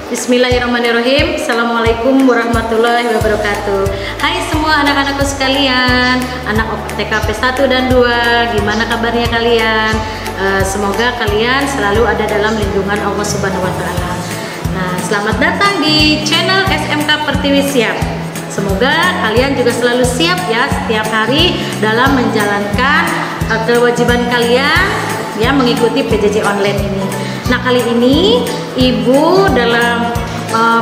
Bismillahirrahmanirrahim. Assalamualaikum warahmatullahi wabarakatuh. Hai semua anak-anakku sekalian, anak TKP 1 dan 2, gimana kabarnya kalian? Semoga kalian selalu ada dalam lindungan Allah Subhanahu wa Ta'ala. Nah, selamat datang di channel SMK Pertiwi Siap. Semoga kalian juga selalu siap ya setiap hari dalam menjalankan kewajiban kalian ya mengikuti PJJ online ini. Nah, kali ini Ibu dalam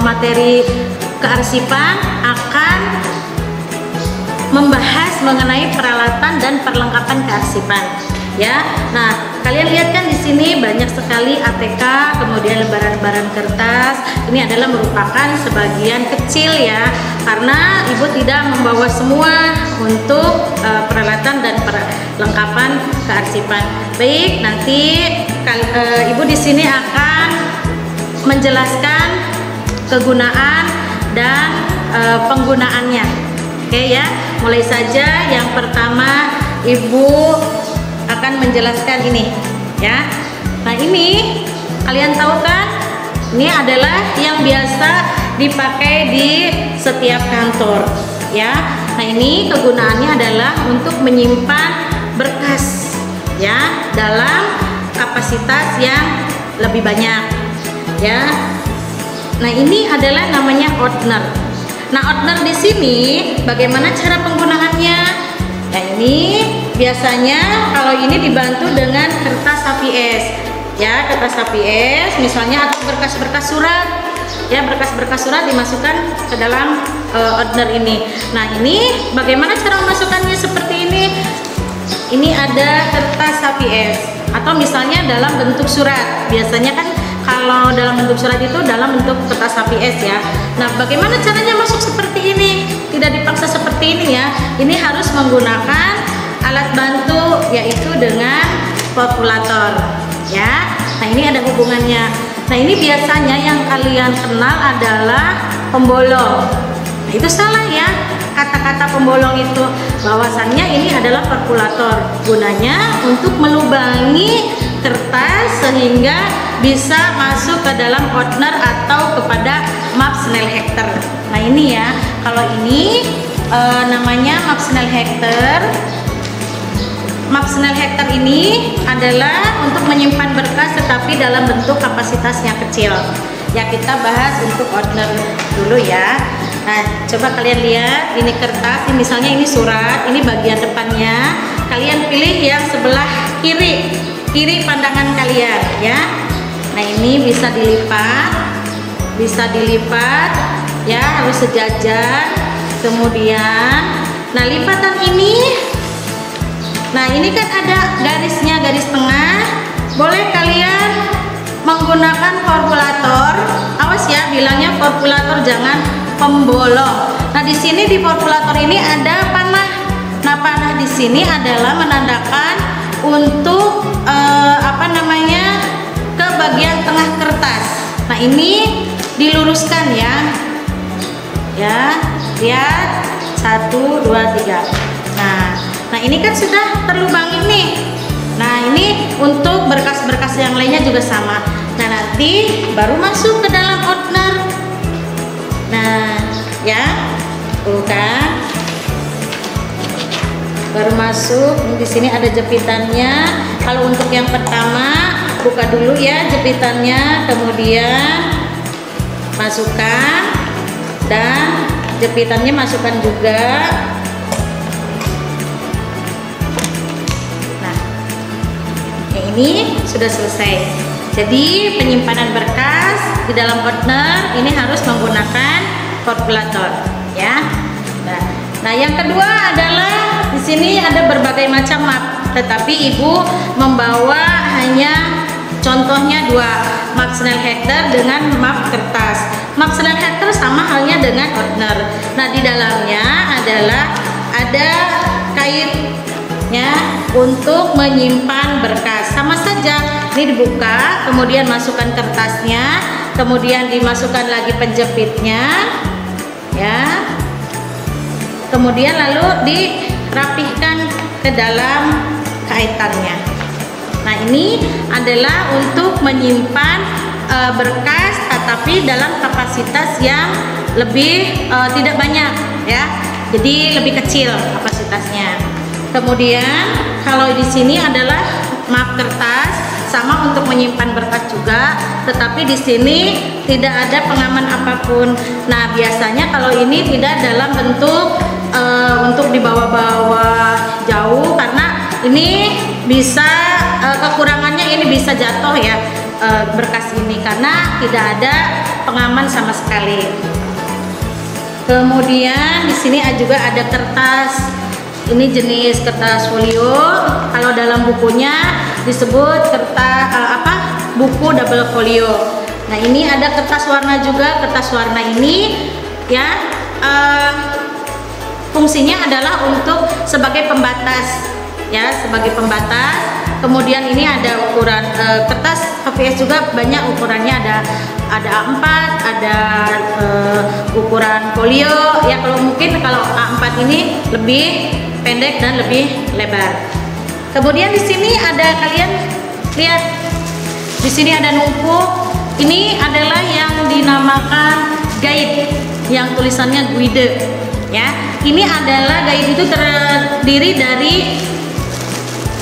materi kearsipan akan membahas mengenai peralatan dan perlengkapan kearsipan ya. Nah, kalian lihat kan di sini banyak sekali ATK, kemudian lembaran-lembaran kertas. Ini adalah merupakan sebagian kecil ya, karena Ibu tidak membawa semua untuk peralatan dan perlengkapan kearsipan. Baik, nanti Ibu di sini akan menjelaskan kegunaan dan penggunaannya. Oke ya, mulai saja. Yang pertama Ibu akan menjelaskan ini ya. Nah, ini kalian tahu kan, ini adalah yang biasa dipakai di setiap kantor ya. Nah, ini kegunaannya adalah untuk menyimpan berkas ya dalam kapasitas yang lebih banyak ya. Nah, ini adalah namanya opener. Nah, opener di sini bagaimana cara penggunaannya? Nah, ini biasanya kalau ini dibantu dengan kertas HPS ya, kertas HPS misalnya, atau berkas-berkas surat ya, berkas-berkas surat dimasukkan ke dalam opener ini. Nah, ini bagaimana cara memasukkannya seperti ini? Ini ada kertas HPS atau misalnya dalam bentuk surat. Biasanya kan kalau dalam bentuk surat itu dalam bentuk kertas HPS ya. Nah, bagaimana caranya masuk seperti ini? Tidak dipaksa seperti ini ya. Ini harus menggunakan alat bantu, yaitu dengan populator ya. Nah, ini ada hubungannya. Nah, ini biasanya yang kalian kenal adalah pembolong. Nah, itu salah ya. Kata-kata pembolong itu, bahwasannya ini adalah perkulator, gunanya untuk melubangi kertas sehingga bisa masuk ke dalam opener atau kepada map Snell-Hechter. Nah, ini ya, kalau ini namanya map Snell-Hechter. Map Snell-Hechter ini adalah untuk menyimpan berkas tetapi dalam bentuk kapasitasnya kecil. Ya, kita bahas untuk opener dulu ya. Nah, coba kalian lihat, ini kertas, ini misalnya ini surat, ini bagian depannya. Kalian pilih yang sebelah kiri pandangan kalian ya. Nah, ini bisa dilipat ya, harus sejajar. Kemudian, nah, lipatan ini, nah, ini kan ada garisnya, garis tengah. Boleh kalian menggunakan populator. Awas ya, bilangnya populator, jangan pembolong. Nah, di sini di populator ini ada panah. Nah, panah di sini adalah menandakan untuk ke bagian tengah kertas. Nah, ini diluruskan ya. Ya, lihat 1, 2, 3. Nah, ini kan sudah terlubang ini. Nah, ini untuk berkas-berkas yang lainnya juga sama. Nah, nanti baru masuk ke dalam opener. Nah, ya, tuh kan, baru masuk. Di sini ada jepitannya. Kalau untuk yang pertama, buka dulu ya jepitannya, kemudian masukkan, dan jepitannya masukkan juga. Nah, yang ini sudah selesai. Jadi penyimpanan berkas di dalam opener ini harus menggunakan populator ya. Nah, yang kedua adalah di sini ada berbagai macam map, tetapi Ibu membawa hanya contohnya 2, map Snell-Hechter dengan map kertas. Map Snell-Hechter sama halnya dengan opener. Nah, di dalamnya adalah ada kaitnya untuk menyimpan berkas. Sama saja. Ini dibuka, kemudian masukkan kertasnya, kemudian dimasukkan lagi penjepitnya ya, kemudian lalu dirapihkan ke dalam kaitannya. Nah, ini adalah untuk menyimpan berkas tapi dalam kapasitas yang lebih tidak banyak ya. Jadi lebih kecil kapasitasnya. Kemudian kalau di sini adalah map kertas, sama untuk menyimpan berkas juga, tetapi di sini tidak ada pengaman apapun. Nah, biasanya kalau ini tidak dalam bentuk untuk dibawa-bawa jauh, karena ini bisa kekurangannya ini bisa jatuh ya berkas ini karena tidak ada pengaman sama sekali. Kemudian di sini juga ada kertas. Ini jenis kertas folio. Kalau dalam bukunya disebut kertas buku double folio. Nah, ini ada kertas warna juga. Kertas warna ini ya fungsinya adalah untuk sebagai pembatas ya, sebagai pembatas. Kemudian ini ada ukuran kertas HVS juga banyak ukurannya, ada A4, ada ukuran folio ya. Kalau mungkin kalau A4 ini lebih pendek dan lebih lebar. Kemudian di sini ada, kalian lihat di sini ada numpuk. Ini adalah yang dinamakan guide, yang tulisannya guide ya. Ini adalah guide itu terdiri dari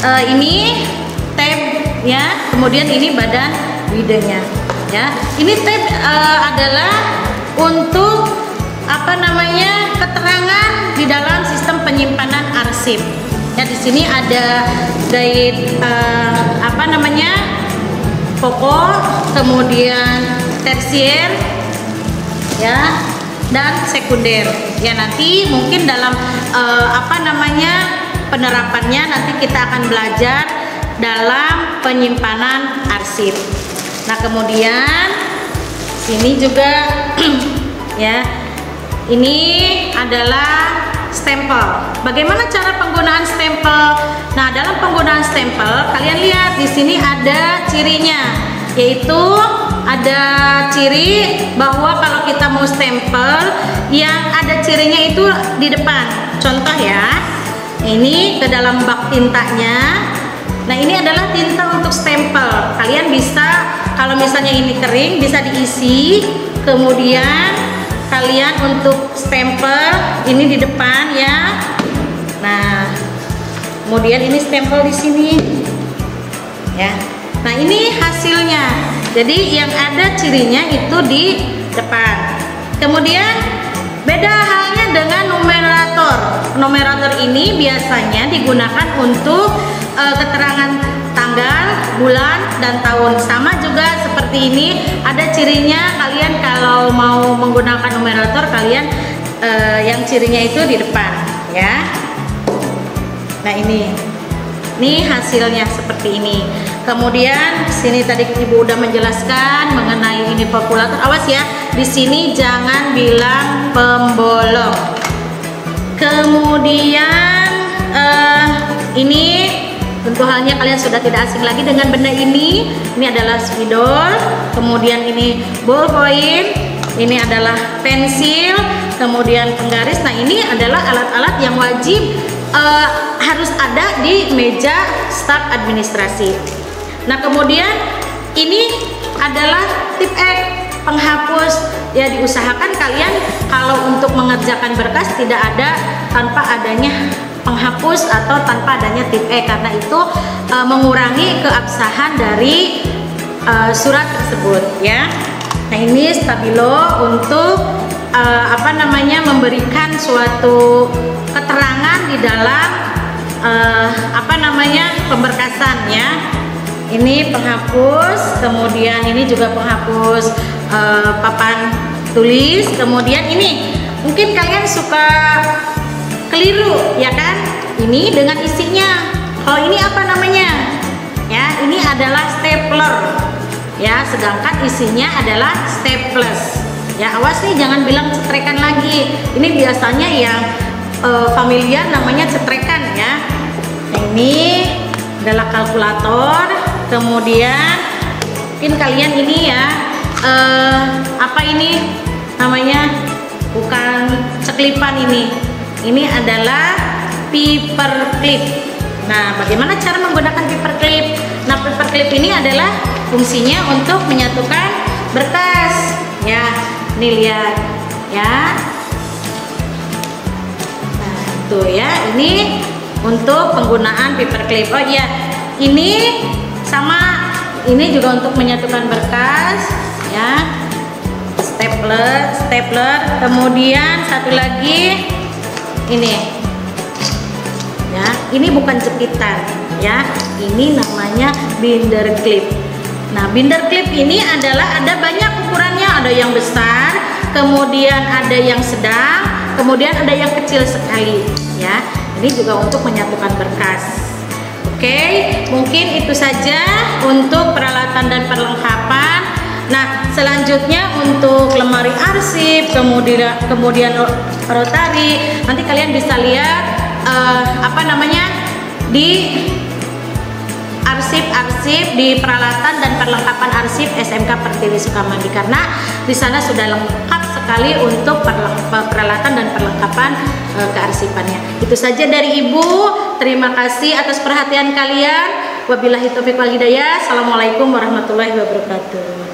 ini tab ya, kemudian ini badan guidenya ya. Ini tab adalah untuk keterangan di dalam sistem penyimpanan arsip. Ya, di sini ada guide pokok, kemudian tersier ya, dan sekunder. Ya, nanti mungkin dalam penerapannya nanti kita akan belajar dalam penyimpanan arsip. Nah, kemudian sini juga ya, ini adalah stempel. Bagaimana cara penggunaan stempel? Nah, dalam penggunaan stempel, kalian lihat di sini ada cirinya, yaitu ada ciri bahwa kalau kita mau stempel, yang ada cirinya itu di depan. Contoh ya, ini ke dalam bak tintanya. Nah, ini adalah tinta untuk stempel. Kalian bisa, kalau misalnya ini kering, bisa diisi. Kemudian kalian untuk stempel ini di depan ya. Nah, kemudian ini stempel di sini ya. Nah, ini hasilnya. Jadi yang ada cirinya itu di depan. Kemudian beda halnya dengan numerator. Numerator ini biasanya digunakan untuk keterangan tanggal, bulan, dan tahun. Sama juga seperti ini, ada cirinya. Kalian kalau mau menggunakan numerator, kalian yang cirinya itu di depan ya. Nah, ini hasilnya seperti ini. Kemudian sini tadi Ibu udah menjelaskan mengenai ini kalkulator. Awas ya, di sini jangan bilang pembolong. Kemudian ini tentu halnya kalian sudah tidak asing lagi dengan benda ini. Ini adalah spidol, kemudian ini ballpoint, ini adalah pensil, kemudian penggaris. Nah, ini adalah alat-alat yang wajib harus ada di meja staf administrasi. Nah, kemudian ini adalah tip X, penghapus. Ya, diusahakan kalian kalau untuk mengerjakan berkas tidak ada tanpa adanya penghapus atau tanpa adanya tip E, karena itu mengurangi keabsahan dari surat tersebut ya. Nah, ini stabilo untuk memberikan suatu keterangan di dalam pemberkasan ya. Ini penghapus, kemudian ini juga penghapus papan tulis. Kemudian ini mungkin kalian suka keliru ya kan, ini dengan isinya. Kalau ini apa namanya ya, ini adalah stapler ya, sedangkan isinya adalah staples ya. Awas nih, jangan bilang cetrekan lagi. Ini biasanya yang familiar namanya cetrekan ya. Nah, ini adalah kalkulator. Kemudian mungkin kalian ini ya ini namanya, bukan ceklipan ini. Ini adalah paperclip. Nah, bagaimana cara menggunakan paperclip? Nah, paperclip ini adalah fungsinya untuk menyatukan berkas ya. Nih lihat ya. Nah, itu ya, ini untuk penggunaan paperclip. Oh iya, ini sama, ini juga untuk menyatukan berkas ya. Stapler, kemudian satu lagi ini ya, ini bukan jepitan ya, ini namanya binder clip. Nah, binder clip ini adalah ada banyak ukurannya, ada yang besar, kemudian ada yang sedang, kemudian ada yang kecil sekali ya. Ini juga untuk menyatukan berkas. Oke, mungkin itu saja untuk peralatan dan perlengkapan. Nah, selanjutnya untuk lemari arsip, kemudian rotari, nanti kalian bisa lihat di arsip di peralatan dan perlengkapan arsip SMK Pertiwi Sukamandi, karena di sana sudah lengkap sekali untuk peralatan dan perlengkapan kearsipannya. Itu saja dari Ibu. Terima kasih atas perhatian kalian. Wabillahi taufiq wal hidayah. Assalamualaikum warahmatullahi wabarakatuh.